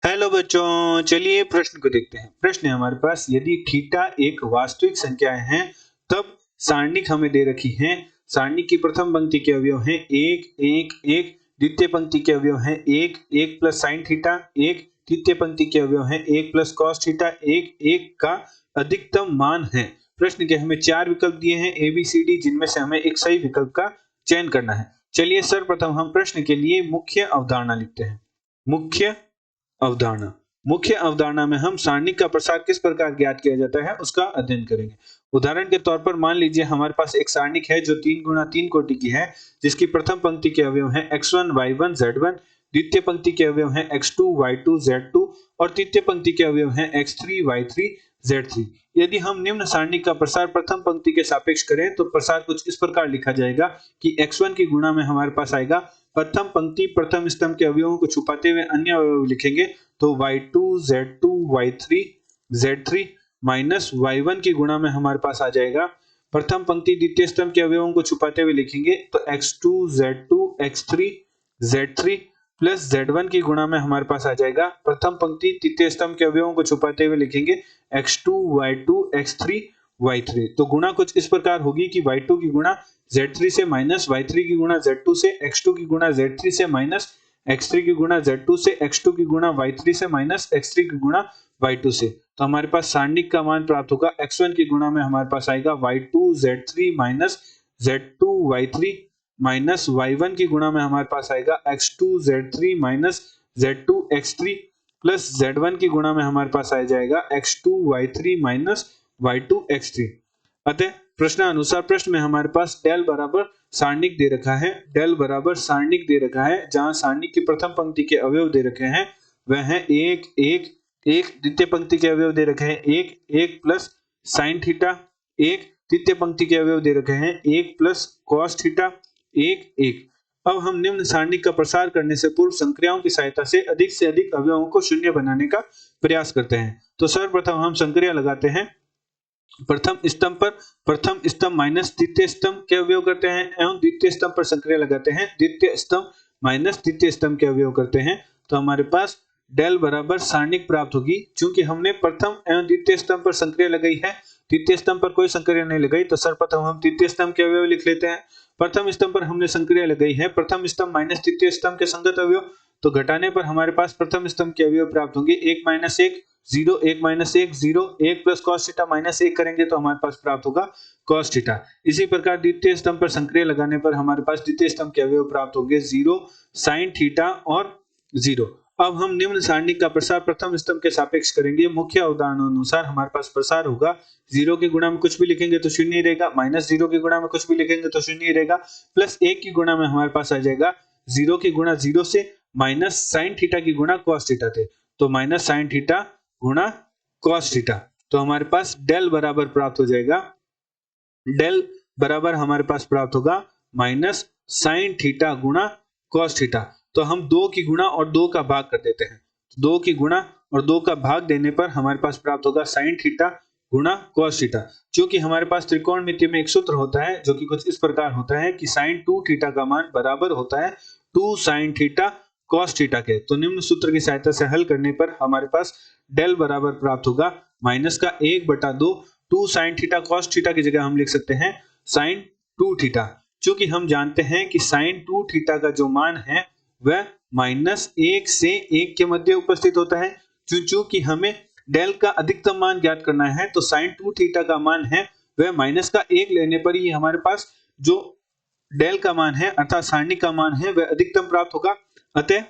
Hello बच्चों, चलिए प्रश्न को देखते हैं। प्रश्न है हमारे पास, यदि थीटा एक वास्तविक संख्याएं हैं तब सारणिक हमें दे रखी है। सारणिक की प्रथम पंक्ति के अवयव हैं एक एक एक, द्वितीय पंक्ति के अवयव हैं एक एक प्लस साइन थीटा एक, तृतीय पंक्ति के अवयव हैं एक प्लस कॉस थीटा एक एक का अधिकतम मान है। प्रश्न के हमें चार विकल्प दिए हैं ए बी सी डी, जिनमें से हमें एक सही विकल्प का चयन करना है। चलिए सर्वप्रथम हम प्रश्न के लिए मुख्य अवधारणा लिखते हैं। मुख्य अवधारणा में हम सारणिक का प्रसार किस प्रकार ज्ञात किया जाता है उसका अध्ययन करेंगे। उदाहरण के तौर पर मान लीजिए हमारे पास एक सारणिक है जो 3 गुणा 3 कोटि की है, जिसकी प्रथम पंक्ति के अवयव हैं x1 y1 z1, द्वितीय पंक्ति के अवयव हैं x2 y2 z2 और तृतीय पंक्ति के अवयव हैं x3 y3 z3। यदि हम निम्न सारणिक का प्रसार प्रथम पंक्ति के सापेक्ष करें तो प्रसार कुछ इस प्रकार लिखा जाएगा कि x1 की गुणा में हमारे पास आएगा प्रथम पंक्ति प्रथम स्तंभ के अवयवों को छुपाते हुए अन्य अवयव लिखेंगे तो y2 z2 y3 z3 minus y1 की गुणा में हमारे पास आ जाएगा प्रथम पंक्ति द्वितीय स्तंभ के अवयवों को छुपाते हुए लिखेंगे तो x2 z2 x3 z3 plus z1 की गुणा में हमारे पास आ जाएगा प्रथम पंक्ति तृतीय स्तंभ के अवयवों को छुपाते हुए लिखेंगे x2 y2 x3 y3। तो गुणा कुछ इस प्रकार होगी कि y2 की गुणा z3 से माइनस y3 की गुणा z2 से, x2 की गुणा z3 से माइनस x3 की गुणा z2 से, x2 की गुणा y3 से माइनस x3 की गुणा y2 से। तो हमारे पास सारणिक का मान प्राप्त होगा x1 की गुणा में हमारे पास आएगा y2 z3 minus z2 y3 minus y1 की गुणा में हमारे पास आएगा x2 z3 minus z2 x3 plus z1 की गुणा में हमारे पास आ जाएगा x2 y3 minus y2 x3। अतः प्रश्न अनुसार प्रश्न में हमारे पास डेल बराबर सारणिक दे रखा है, डेल बराबर सारणिक दे रखा है जहां सारणिक की प्रथम पंक्ति के अवयव दे रखे हैं वह है एक एक एक, द्वितीय पंक्ति के अवयव दे रखे हैं एक एक प्लस साइन थीटा एक, तृतीय पंक्ति के अवयव दे रखे हैं एक प्लस कॉस थीटा एक एक। अब हम निम्न सारणिक का प्रसार करने से पूर्व संक्रियाओं की सहायता से अधिक अवयवों को शून्य बनाने का प्रयास करते हैं। तो सर्वप्रथम हम संक्रिया लगाते हैं। प्रथम स्तंभ माइनस द्वितीय स्तंभ के अवयव करते हैं एवं द्वितीय स्तंभ पर संक्रिया लगाते हैं द्वितीय स्तंभ माइनस तृतीय स्तंभ के अवयव करते हैं। तो हमारे पास डेल बराबर सारणिक प्राप्त होगी। चूंकि हमने प्रथम एवं द्वितीय स्तंभ पर संक्रिया लगाई है, तृतीय स्तंभ पर कोई संक्रिया नहीं लगाई, तो सर्वप्रथम हम तृतीय स्तंभ के अवयव लिख लेते हैं। प्रथम स्तंभ पर हमने संक्रिया लगाई है प्रथम स्तंभ माइनस तृतीय स्तंभ के संगत अवयव, तो घटाने पर हमारे पास प्रथम स्तंभ के अवयव प्राप्त होंगे एक माइनस एक 0 1 minus 1 0 1 plus cos theta minus 1 करेंगे तो हमारे पास प्राप्त होगा कॉस थीटा। इसी प्रकार द्वितीय स्तंभ पर संक्रिया लगाने पर हमारे पास द्वितीय स्तंभ के अवयव प्राप्त होंगे 0 साइन थीटा और 0। अब हम निम्न सारणिक का प्रसार प्रथम स्तंभ के सापेक्ष करेंगे। मुख्य अवधारणा अनुसार हमारे पास प्रसार होगा 0 के गुणा में कुछ भी लिखेंगे तो शून्य ही रहेगा, माइनस 0 के गुणा में कुछ भी लिखेंगे तो शून्य ही रहेगा, प्लस 1 की गुणा में हमारे पास आ जाएगा 0 की गुणा 0 से माइनस साइन थीटा की गुणा कॉस थीटा थे, तो माइनस साइन थीटा गुणा कॉस थीटा। तो हमारे पास डेल बराबर प्राप्त हो जाएगा, डेल बराबर हमारे पास प्राप्त होगा माइनस साइन थीटा गुणा कॉस थीटा। तो हम 2 की गुणा और 2 का भाग कर देते हैं। 2 की गुणा और 2 का भाग देने पर हमारे पास प्राप्त होगा साइन थीटा गुणा कॉस थीटा। क्योंकि हमारे पास त्रिकोणमिति में एक सूत्र होता है जो कि कुछ इस प्रकार होता है कि साइन 2 थीटा का मान बराबर होता है 2 साइन थीटा कॉस थीटा के। तो निम्न सूत्र की सहायता से हल करने पर हमारे पास डेल बराबर प्राप्त होगा माइनस का 1/2 2 साइन थीटा कॉस थीटा की जगह हम लिख सकते हैं साइन 2 थीटा। चूंकि हम जानते हैं कि साइन 2 थीटा का जो मान है वह -1 से 1 के मध्य उपस्थित होता है। चूंकि हमें डेल का अधिकतम मान ज्ञात करना है तो साइन 2 थीटा का मान है वह माइनस का 1 लेने पर ही हमारे पास जो डेल का मान है अर्थात सारणिक का मान है वह अधिकतम प्राप्त होगा। अतः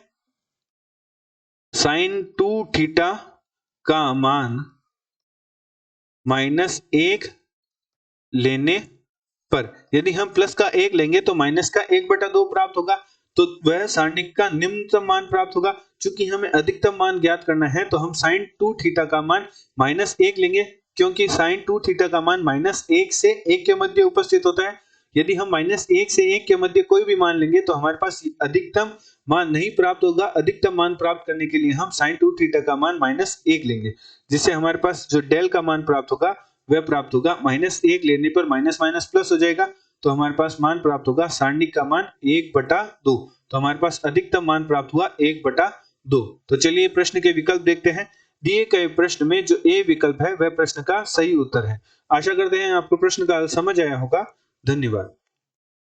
साइन 2 थीटा का मान -1 लेने पर, यदि हम प्लस का 1 लेंगे तो माइनस का 1/2 प्राप्त होगा, तो वह सारणिक का निम्नतम मान प्राप्त होगा। चूंकि हमें अधिकतम मान ज्ञात करना है तो हम साइन 2 थीटा का मान -1 लेंगे, क्योंकि साइन 2 थीटा का मान -1 से 1 के मध्य उपस्थित होता है। यदि हम -1 से 1 के मध्य कोई भी मान लेंगे तो हमारे पास अधिकतम मान नहीं प्राप्त होगा। अधिकतम मान प्राप्त करने के लिए हम साइन 2 थीटा का मान -1 लेंगे, जिससे हमारे पास जो डेल का मान प्राप्त होगा वह प्राप्त होगा -1 लेने पर माइनस माइनस प्लस हो जाएगा, तो हमारे पास मान प्राप्त होगा सारणिक का मान 1/2। तो हमारे पास अधिकतम मान प्राप्त हुआ 1/2। 2। तो चलिए प्रश्न के विकल्प देखते हैं। दिए गए प्रश्न में जो ए विकल्प है वह प्रश्न का सही उत्तर है। आशा करते हैं आपको प्रश्न का हल समझ आया होगा। धन्यवाद।